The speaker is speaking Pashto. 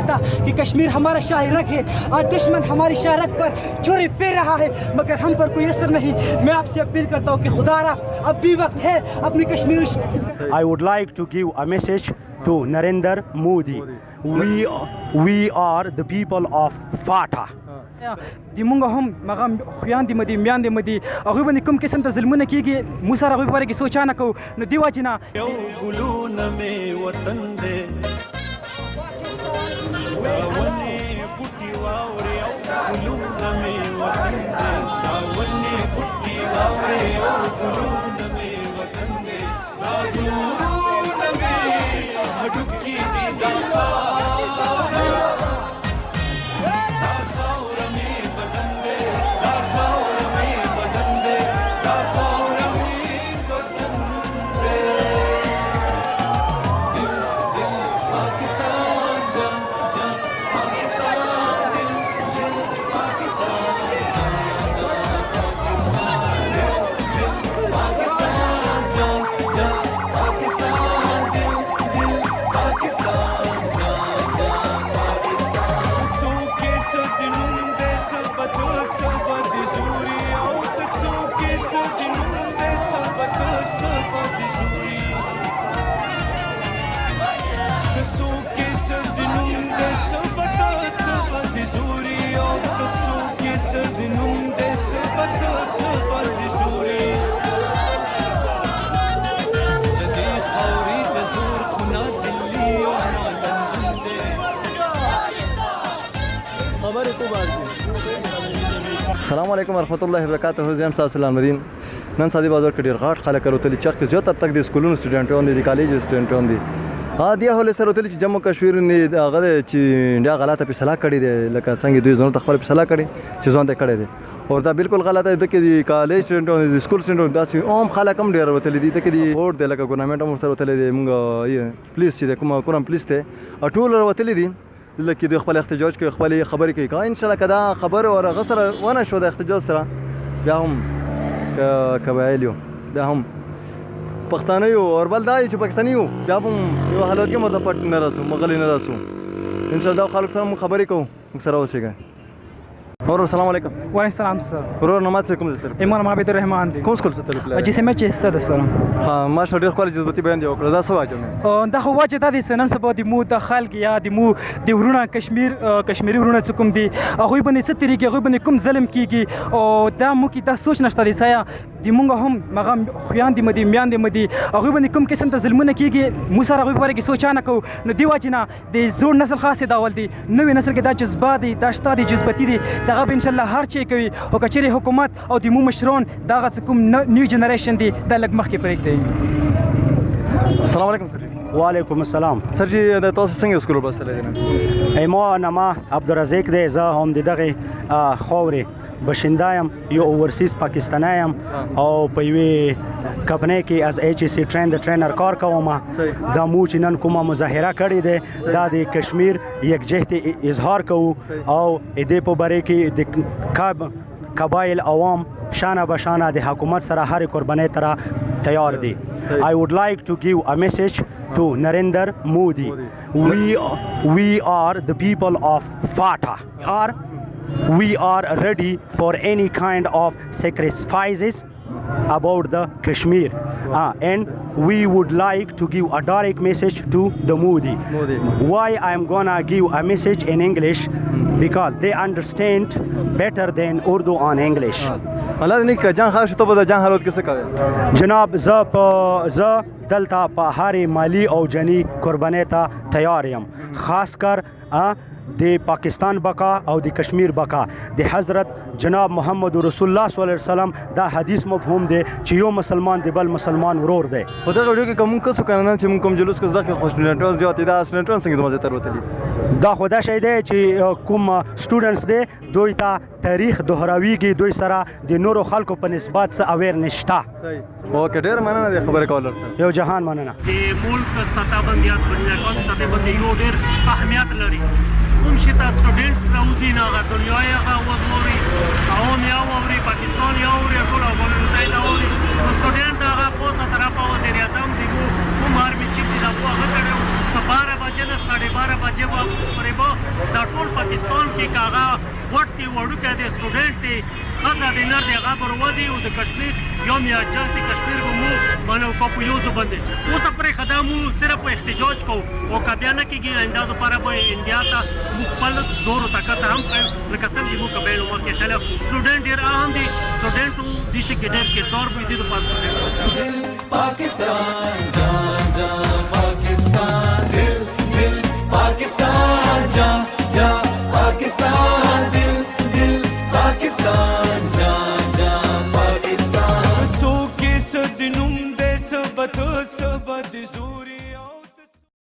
था कि कश्मीर हमारा शाही रग है। आज दुश्मन हमारी शाही रग पर छुरी फेर रहा है मगर हम पर कोई असर नहीं। मैं आपसे अपील करता हूँ कि खुदारा अब भी वक्त है अपनी Kashmir. I would like to give a message to Narendra Modi. We are the people of FATA. دی مونږ هم مغه خویاندې مدي میاندې مدي هغوی باندې کوم قسم ته ظلمونه کېږي موږ سره هغوی په باره کې سوچ نه کوو نو دې وجې نه یو ګلونه مې وطن دی دا ونې بوټي واورې او ګلونه مې وطن دی دا ونې بوټي واورې او ګلونه مې وطن دی دا زړونه مې هډوکي دي دا السلام علیکم ورحمۃ اللہ وبرکاتہ. زم تاسو مدین نن سادي بازار کې ډیر غاټ خلک وروتلی چې کې زیات تک د سکولونو سټوډنټان دي د کالج سټوډنټان دي دی هله سره وروتلی چې جموں کشمیر نه هغه چې انډیا غلطه فیصله کړې ده لکه څنګه دوی ځنه خپل فیصله کړې چې ځان ته کړې ده او دا بالکل غلطه ده کې د کالج سټوډنټان د سکول سټوډنټان داسې عام خلک هم ډیر وروتلی دي ته کې دی اور د لکه ګورنمنت هم سره وروتلی دي موږ پولیس چې کوم پولیس ته ټول وروتلی دي لکه د خپل احتجاج کوي خپل خبرې کوي ان شاء الله کدا خبر او غسر ونه شو د احتجاج سره بیا هم قبایلیو دا هم پښتانه یو او بل دا چې پاکستاني یو بیا هم یو حالت کې مرته پټ نه راسو مغلی نه راسو ان شاء الله خلک سره خبرې کوو سره اوسېږي. और السلام علیکم. وعلیکم السلام سر. ورور نماز سے کوم ځای امام عبد الرحمن دی. کوم سکول څه تعلق لري؟ چې سمه چې صد سره. ها ماشاء الله ډېر جذبتي بیان دی وکړه دا څه واجب نه. دا خو واجب د سنن سبا د مو د خلک یا د مو د ورونه کشمیری ورونه کوم دي هغه باندې څه طریقې هغه باندې کوم ظلم کیږي او دا مو کې دا سوچ نشته دی سایا د مونږ هم مغه خویاندې مدي میاندې مدي هغه باندې کوم قسم ته ظلمونه کیږي مو سره هغه په باره کې سوچ نه کوو نو دی واجب نه د زوړ نسل خاصه داول دي نوې نسل کې دا جذبات دي دا شته دي جذبتي دي څنګه به ان شاء الله هر چی کوي او کچېرې حکومت او د مو مشران دغه کوم نیو جنریشن دی د لګ مخ کې پرېږدي. السلام علیکم سر. وعلیکم السلام. سر جی د تاسو څنګه سکول بس لري؟ ایما نما عبدالرزاق دی زه هم دغه خاورې بشنده یم یو اوورسیز پاکستانی یم او په یوې کمپنۍ کې از HEC ټرینر کار کوم. دا مو چې نن کومه مظاهره کړې ده دا د کشمیر یکجهتي اظهار کوو او دې په باره کې د قبایل عوام شانه بشانه د حکومت سره هر قربانۍ ترا تیار دي. I would like to give a message to Narendra Modi. We are the people of FATA. We are ready for any kind of sacrifices about the Kashmir and we would like to give a direct message to the Modi. Why I am gonna give a message in English because they understand better than Urdu on English. الله دې نیک جان خاص ته به جان حالت کې څه کوي جناب ز دلته په هر مالی او جنی قربانۍ ته تیار یم خاص کر د پاکستان بقا او د کشمیر بقا د حضرت جناب محمد رسول الله صلی الله علیه وسلم دا حدیث مفهوم دی چې یو مسلمان د بل مسلمان ورور دی. په دغه ویډیو کې کوم کسو کنه چې کوم جلوس کې ځکه خو سټوډنټان زیات دي دا سټوډنټان څنګه زموږ تر وتلی دا خو دا شی دی چې کوم سټوډنټس دی دوی ته تاریخ دهراویږي دوی سره د نورو خلکو په نسبت څه اویر نشته. اوکې ډېر مننه د خبرې کول یو جهان مننه. د ملک سطح باندې یا سطح باندې یو ډېر اهمیت لري کوم شي ته سټوډنټس راوځي نه هغه دنیا یې هغه وزموري عوام یا اوري پاکستان یا اوري ټول افغانستان ته دا اوري سټوډنټ هغه په سره په وزیر اعظم دی کوم هر می چې دا هغه کړو 12 بجې نه 12:30 بجې پرې به ټول پاکستان کې کاغه وټ دی وړوکی دی سټوډنټ دی ښځه دی نر دی هغه به روځي او د کشمیر یو میاشت د کشمیر به مو باندې کو په یو ځای باندې اوس پرې خدا مو صرف احتجاج کو او که بیا نه کېږي آینده لپاره به انډیا ته مو خپل زور او طاقت هم کوو لکه څنګه مو قبایل عمر کې تللی سټوډنټ ډېر اهم دی سټوډنټ دې شي کې ډېر کردار به دې لپاره पाकिस्तान जान जान पाकिस्तान दिल दिल पाकिस्तान जान जान पाकिस्तान दिल दिल पाकिस्तान